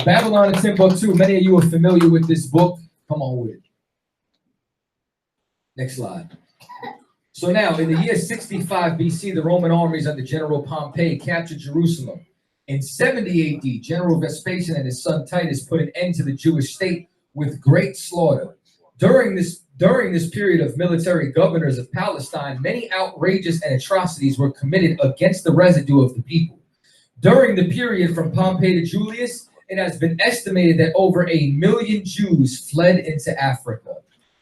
Babylon and Timbuktu. Many of you are familiar with this book. Come on with it. Next slide. So now, in the year 65 BC, the Roman armies under General Pompey captured Jerusalem. In 70 AD, General Vespasian and his son Titus put an end to the Jewish state with great slaughter. During this period of military governors of Palestine, many outrageous and atrocities were committed against the residue of the people. During the period from Pompey to Julius, it has been estimated that over 1 million Jews fled into Africa,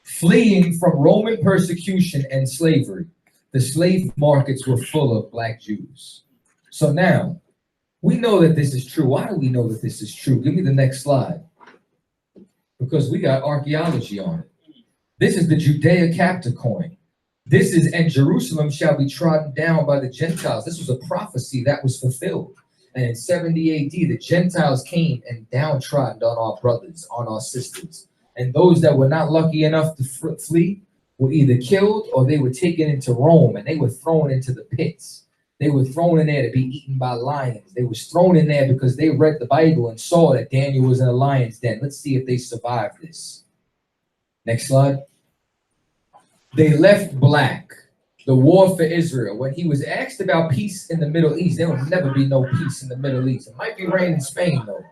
fleeing from Roman persecution and slavery. The slave markets were full of black Jews. So now, we know that this is true. Why do we know that this is true? Give me the next slide. Because we got archaeology on it. This is the Judea Capta coin. This is, and Jerusalem shall be trodden down by the Gentiles. This was a prophecy that was fulfilled. And in 70 AD, the Gentiles came and downtrodden on our brothers, on our sisters. And those that were not lucky enough to flee were either killed or they were taken into Rome and they were thrown into the pits. They were thrown in there to be eaten by lions. They were thrown in there because they read the Bible and saw that Daniel was in a lion's den. Let's see if they survived this. Next slide. They left black. The war for Israel. When he was asked about peace in the Middle East, there will never be no peace in the Middle East. It might be rain in Spain, though.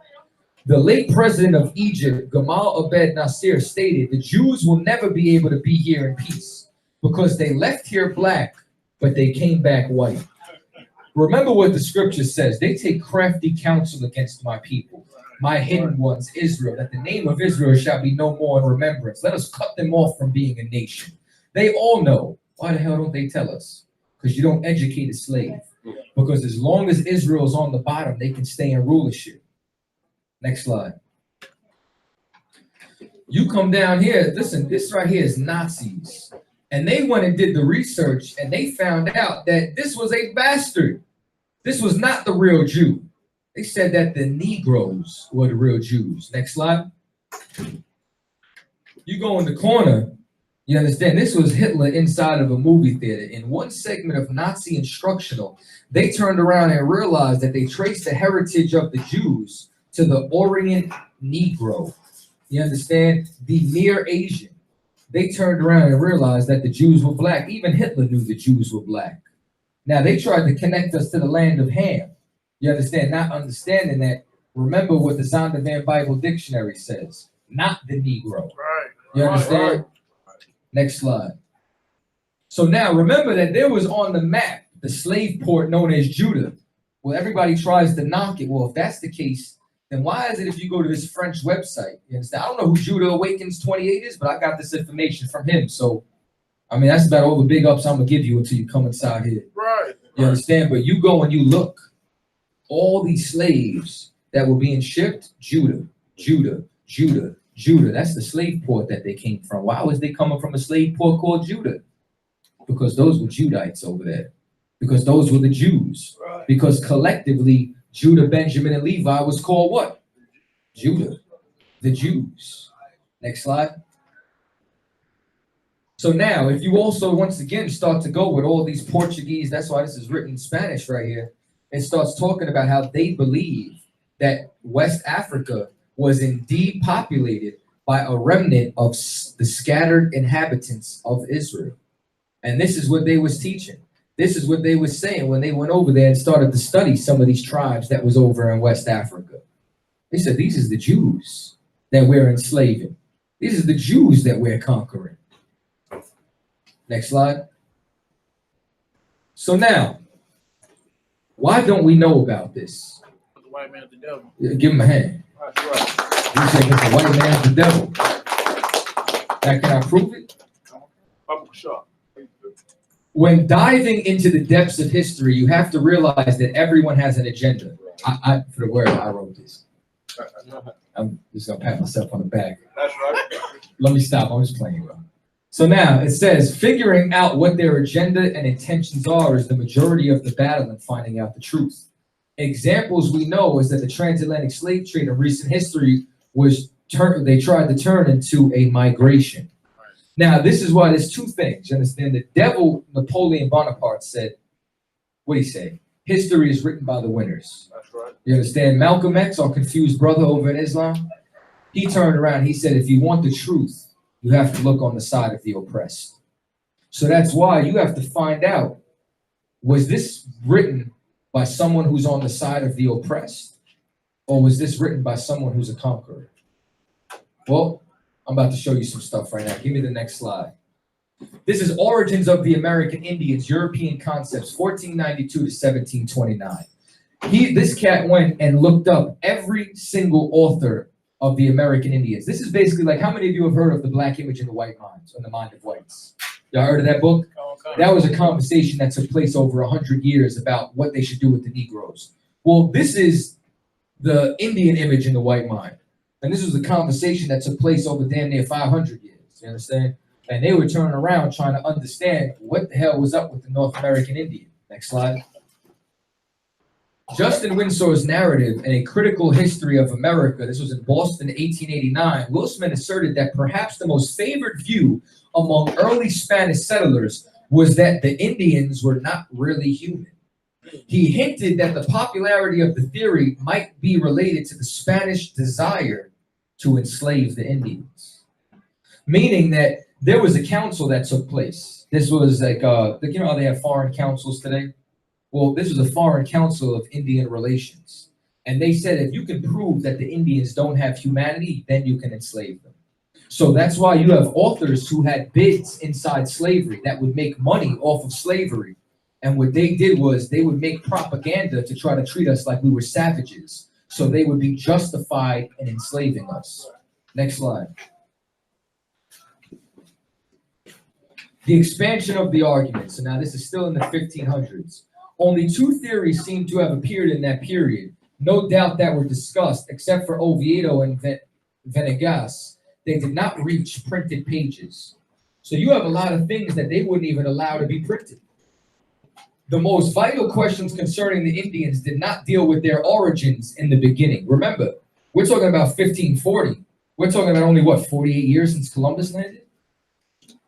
The late president of Egypt, Gamal Abed Nasser, stated, the Jews will never be able to be here in peace because they left here black, but they came back white. Remember what the scripture says. They take crafty counsel against my people, my hidden ones, Israel, that the name of Israel shall be no more in remembrance. Let us cut them off from being a nation. They all know. Why the hell don't they tell us? Because you don't educate a slave. Because as long as Israel's on the bottom, they can stay in rulership. Next slide. You come down here. Listen, this right here is Nazis. And they went and did the research, and they found out that this was a bastard. This was not the real Jew. They said that the Negroes were the real Jews. Next slide. You go in the corner, you understand, this was Hitler inside of a movie theater. In one segment of Nazi instructional, they turned around and realized that they traced the heritage of the Jews to the Orient Negro. You understand? The Near Asian. They turned around and realized that the Jews were black. Even Hitler knew the Jews were black. Now, they tried to connect us to the land of Ham. You understand? Not understanding that, remember what the Zondervan Bible Dictionary says. Not the Negro. Right. You understand? Right. Next slide. So now, remember that there was on the map the slave port known as Judah. Well, everybody tries to knock it. Well, if that's the case, then why is it if you go to this French website, you understand? I don't know who Judah Awakens 28 is, but I got this information from him. So, I mean, that's about all the big ups I'm going to give you until you come inside here. Right. You understand? But you go and you look. All these slaves that were being shipped, Judah, Judah, Judah, Judah. That's the slave port that they came from. Why was they coming from a slave port called Judah? Because those were Judites over there. Because those were the Jews. Right. Because collectively, Judah, Benjamin, and Levi was called what? Judah, the Jews. Next slide. So now, if you also, once again, start to go with all these Portuguese, that's why this is written in Spanish right here, it starts talking about how they believe that West Africa was indeed populated by a remnant of the scattered inhabitants of Israel. And this is what they was teaching. This is what they were saying when they went over there and started to study some of these tribes that was over in West Africa. They said, these is the Jews that we're enslaving. These are the Jews that we're conquering. Next slide. So now, why don't we know about this? The white man is the devil. Give him a hand. That's right. You said the white man's the devil. Now, can I prove it? Sure. When diving into the depths of history, you have to realize that everyone has an agenda. For the word, I wrote this. I'm just gonna pat myself on the back. That's right. Let me stop. I'm just playing, bro. So now it says, figuring out what their agenda and intentions are is the majority of the battle in finding out the truth. Examples we know is that the transatlantic slave trade in recent history they tried to turn into a migration. Now, this is why there's two things. You understand? The devil, Napoleon Bonaparte, said, what did he say? History is written by the winners. That's right. You understand? Malcolm X, our confused brother over in Islam, he turned around. He said, if you want the truth, you have to look on the side of the oppressed. So that's why you have to find out, was this written by someone who's on the side of the oppressed? Or was this written by someone who's a conqueror? Well, I'm about to show you some stuff right now. Give me the next slide. This is Origins of the American Indians, European Concepts, 1492 to 1729. This cat went and looked up every single author of the American Indians. This is basically like, how many of you have heard of The Black Image in the White Mind, or The Mind of Whites? Y'all heard of that book? Okay. That was a conversation that took place over 100 years about what they should do with the Negroes. Well, this is the Indian image in the white mind. And this was a conversation that took place over damn near 500 years. You understand? And they were turning around trying to understand what the hell was up with the North American Indian. Next slide. Justin Winsor's narrative and a critical history of America, this was in Boston, 1889, Will Smith asserted that perhaps the most favored view among early Spanish settlers was that the Indians were not really human. He hinted that the popularity of the theory might be related to the Spanish desire to enslave the Indians. Meaning that there was a council that took place. This was like, you know how they have foreign councils today? Well, this was a foreign council of Indian relations. And they said, if you can prove that the Indians don't have humanity, then you can enslave them. So that's why you have authors who had bids inside slavery that would make money off of slavery. And what they did was they would make propaganda to try to treat us like we were savages. So they would be justified in enslaving us. Next slide. The expansion of the argument. So now this is still in the 1500s. Only two theories seem to have appeared in that period. No doubt that were discussed, except for Oviedo and Venegas. They did not reach printed pages. So you have a lot of things that they wouldn't even allow to be printed. The most vital questions concerning the Indians did not deal with their origins in the beginning. Remember, we're talking about 1540. We're talking about only, what, 48 years since Columbus landed?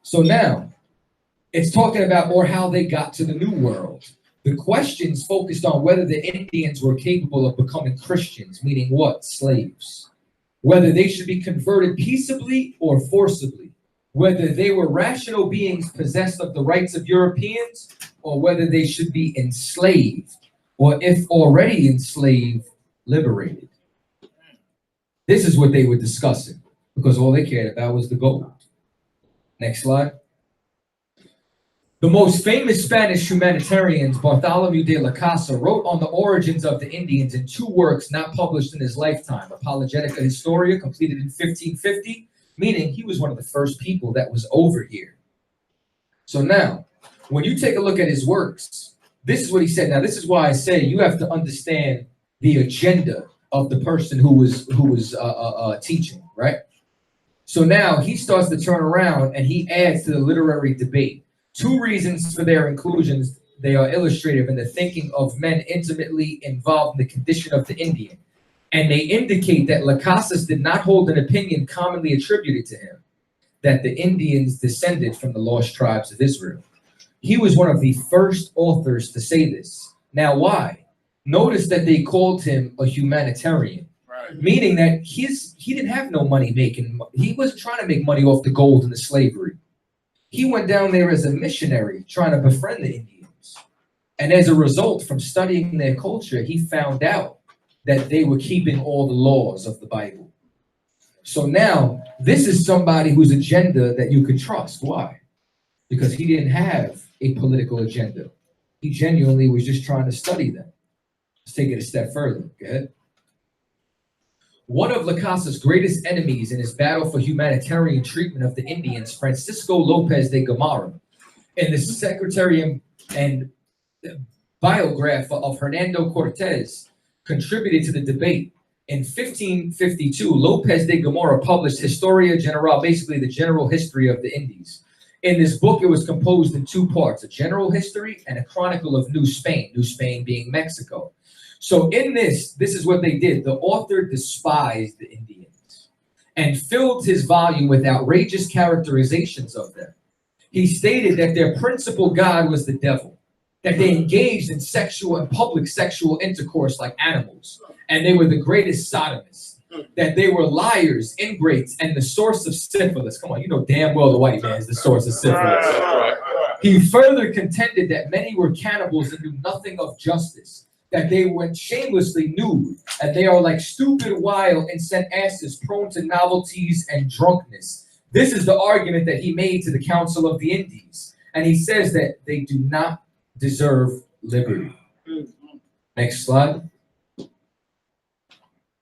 So now, it's talking about more how they got to the New World. The questions focused on whether the Indians were capable of becoming Christians, meaning what? Slaves. Whether they should be converted peaceably or forcibly. Whether they were rational beings possessed of the rights of Europeans, or whether they should be enslaved, or if already enslaved, liberated. This is what they were discussing, because all they cared about was the gold. Next slide. The most famous Spanish humanitarians, Bartholomew de la Casa, wrote on the origins of the Indians in two works not published in his lifetime. Apologetica Historia, completed in 1550, meaning he was one of the first people that was over here. So now, when you take a look at his works, this is what he said. Now, this is why I say you have to understand the agenda of the person who was teaching, right? So now he starts to turn around and he adds to the literary debate. Two reasons for their inclusions, they are illustrative in the thinking of men intimately involved in the condition of the Indian. And they indicate that Las Casas did not hold an opinion commonly attributed to him, that the Indians descended from the lost tribes of Israel. He was one of the first authors to say this. Now, why? Notice that they called him a humanitarian, right? Meaning that he didn't have no money making. He wasn't trying to make money off the gold and the slavery. He went down there as a missionary trying to befriend the Indians. And as a result, from studying their culture, he found out that they were keeping all the laws of the Bible. So now, this is somebody whose agenda that you could trust. Why? Because he didn't have a political agenda. He genuinely was just trying to study them. Let's take it a step further. Go ahead. One of Las Casas' greatest enemies in his battle for humanitarian treatment of the Indians, Francisco Lopez de Gamarra, in the secretary and biograph of Hernando Cortez, contributed to the debate. In 1552, Lopez de Gamarra published Historia General, basically the general history of the Indies. In this book, it was composed in two parts, a general history and a chronicle of New Spain being Mexico. So in this is what they did. The author despised the Indians and filled his volume with outrageous characterizations of them. He stated that their principal god was the devil, that they engaged in sexual and public sexual intercourse like animals, and they were the greatest sodomists, that they were liars, ingrates, and the source of syphilis. Come on, you know damn well the white man is the source of syphilis. He further contended that many were cannibals and knew nothing of justice, that they went shamelessly nude, and they are like stupid, wild, insane asses, prone to novelties and drunkenness. This is the argument that he made to the Council of the Indies, and he says that they do not deserve liberty. Next slide.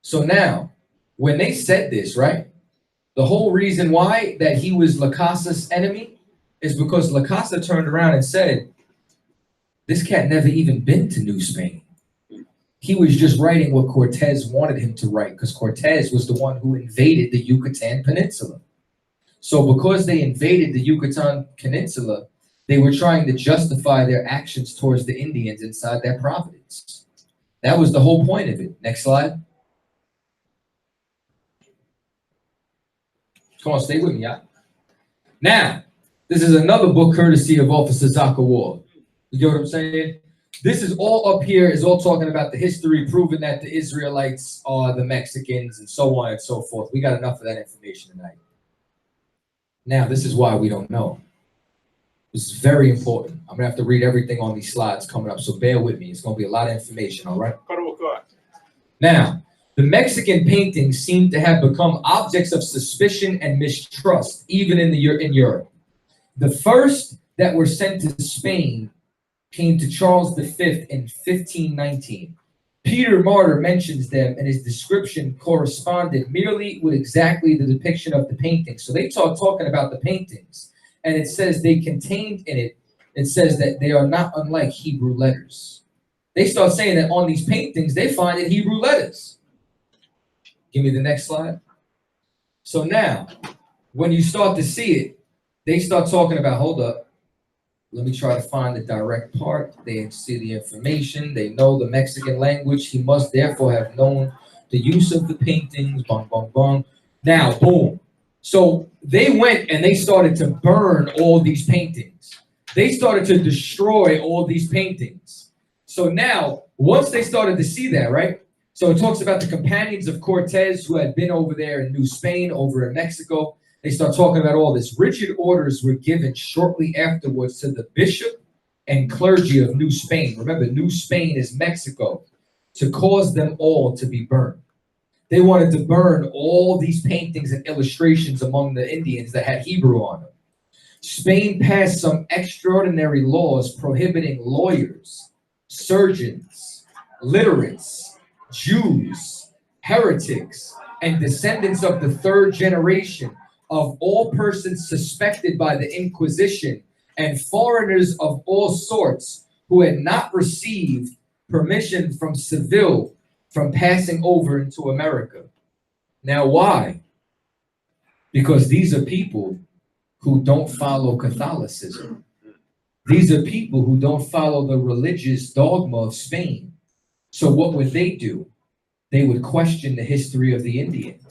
So now, when they said this, right, the whole reason why that he was La Casa's enemy is because La Casa turned around and said, this cat never even been to New Spain. He was just writing what Cortez wanted him to write, because Cortez was the one who invaded the Yucatan Peninsula. So because they invaded the Yucatan Peninsula, they were trying to justify their actions towards the Indians inside that province. That was the whole point of it. Next slide. Come on, stay with me, y'all. Now, this is another book courtesy of Officer Zakawar. You get what I'm saying? This is all up here, is all talking about the history, proving that the Israelites are the Mexicans and so on and so forth. We got enough of that information tonight. Now, this is why we don't know. This is very important. I'm going to have to read everything on these slides coming up, so bear with me. It's going to be a lot of information, all right? Now, the Mexican paintings seem to have become objects of suspicion and mistrust, even in Europe. The first that were sent to Spain came to Charles V in 1519. Peter Martyr mentions them, and his description corresponded merely with exactly the depiction of the paintings. So they talking about the paintings. And it says they contained in it, it says that they are not unlike Hebrew letters. They start saying that on these paintings, they find it Hebrew letters. Give me the next slide. So now, when you start to see it, they start talking about, hold up, let me try to find the direct part. They see the information. They know the Mexican language. He must therefore have known the use of the paintings, bong, bong, bong. Now, boom. So they went and they started to burn all these paintings. They started to destroy all these paintings. So now, once they started to see that, right? So it talks about the companions of Cortez who had been over there in New Spain, over in Mexico. They start talking about all this. Rigid orders were given shortly afterwards to the bishop and clergy of New Spain. Remember, New Spain is Mexico, to cause them all to be burned. They wanted to burn all these paintings and illustrations among the Indians that had Hebrew on them. Spain passed some extraordinary laws prohibiting lawyers, surgeons, literates, Jews, heretics, and descendants of the third generation of all persons suspected by the Inquisition and foreigners of all sorts who had not received permission from Seville from passing over into America. Now, why? Because these are people who don't follow Catholicism. These are people who don't follow the religious dogma of Spain. So what would they do? They would question the history of the Indians.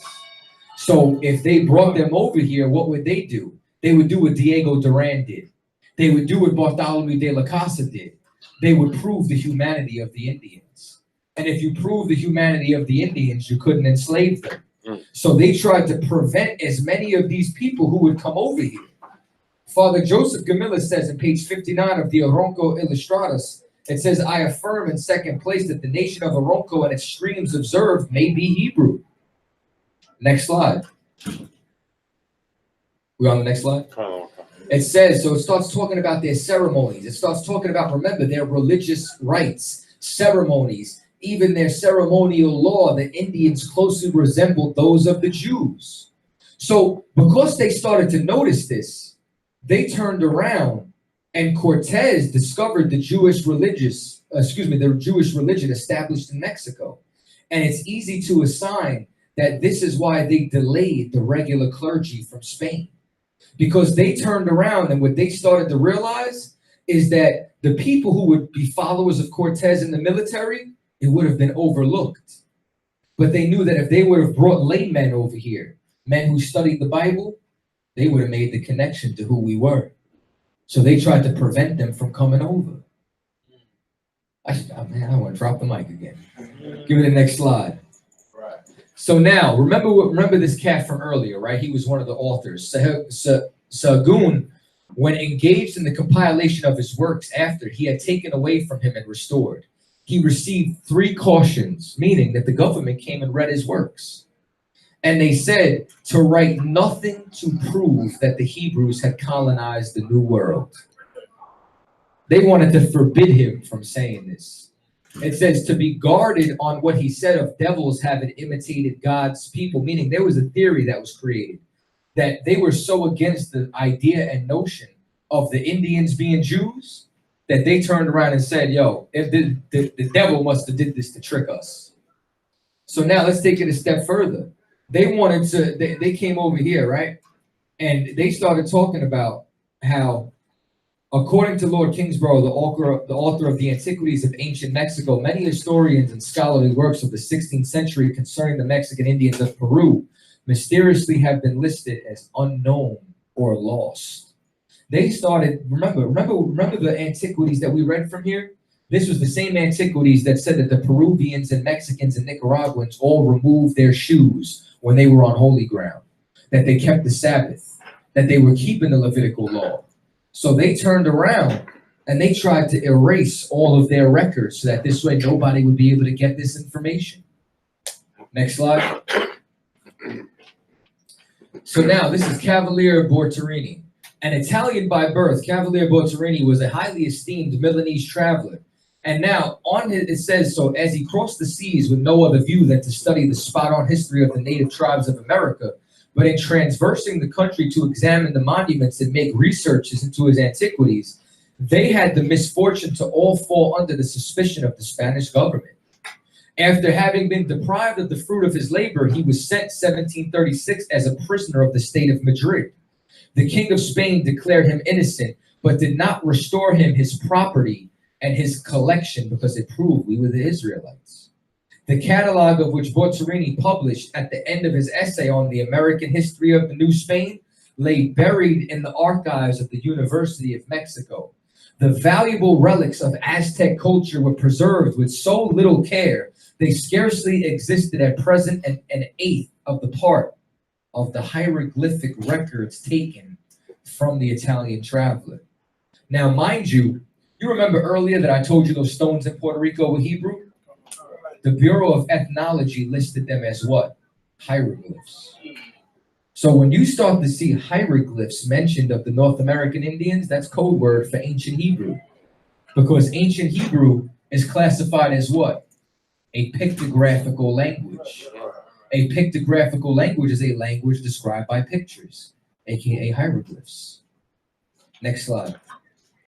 So if they brought them over here, what would they do? They would do what Diego Duran did. They would do what Bartholomew de la Casa did. They would prove the humanity of the Indians. And if you prove the humanity of the Indians, you couldn't enslave them. So they tried to prevent as many of these people who would come over here. Father Joseph Gamilla says in page 59 of the Oronco Illustratus, it says, I affirm in second place that the nation of Oronco and its streams observed may be Hebrew. Next slide. We on the next slide? It says, so it starts talking about their ceremonies. It starts talking about, remember, their religious rites, ceremonies, even their ceremonial law. The Indians closely resembled those of the Jews. So because they started to notice this, they turned around and Cortez discovered the Jewish religion established in Mexico. And it's easy to assign that this is why they delayed the regular clergy from Spain. Because they turned around and what they started to realize is that the people who would be followers of Cortez in the military, it would have been overlooked. But they knew that if they would have brought laymen over here, men who studied the Bible, they would have made the connection to who we were. So they tried to prevent them from coming over. Man, I want to drop the mic again. Give me the next slide. So now, remember this cat from earlier, right? He was one of the authors. Sagun, when engaged in the compilation of his works after he had taken away from him and restored, he received 3 cautions, meaning that the government came and read his works. And they said to write nothing to prove that the Hebrews had colonized the New World. They wanted to forbid him from saying this. It says to be guarded on what he said of devils having imitated God's people, meaning there was a theory that was created that they were so against the idea and notion of the Indians being Jews that they turned around and said, yo, the devil must have did this to trick us. So now let's take it a step further. They wanted to, they came over here, right? And they started talking about how, according to Lord Kingsborough, the author of the Antiquities of Ancient Mexico, many historians and scholarly works of the 16th century concerning the Mexican Indians of Peru mysteriously have been listed as unknown or lost. They started, remember the antiquities that we read from here? This was the same antiquities that said that the Peruvians and Mexicans and Nicaraguans all removed their shoes when they were on holy ground, that they kept the Sabbath, that they were keeping the Levitical law. So they turned around and they tried to erase all of their records so that this way nobody would be able to get this information. Next slide. So now this is Cavaliere Bortorini. An Italian by birth, Cavaliere Bortorini was a highly esteemed Milanese traveler. And now on it says, so as he crossed the seas with no other view than to study the spot-on history of the native tribes of America, but in transversing the country to examine the monuments and make researches into his antiquities, they had the misfortune to all fall under the suspicion of the Spanish government. After having been deprived of the fruit of his labor, he was sent 1736 as a prisoner of the state of Madrid. The King of Spain declared him innocent, but did not restore him his property and his collection because it proved we were the Israelites. The catalog of which Bortorini published at the end of his essay on the American history of the New Spain lay buried in the archives of the University of Mexico. The valuable relics of Aztec culture were preserved with so little care, they scarcely existed at present an eighth of the part of the hieroglyphic records taken from the Italian traveler. Now, mind you, you remember earlier that I told you those stones in Puerto Rico were Hebrew? The Bureau of Ethnology listed them as what? Hieroglyphs. So when you start to see hieroglyphs mentioned of the North American Indians, that's code word for ancient Hebrew. Because ancient Hebrew is classified as what? A pictographical language. A pictographical language is a language described by pictures, aka hieroglyphs. Next slide.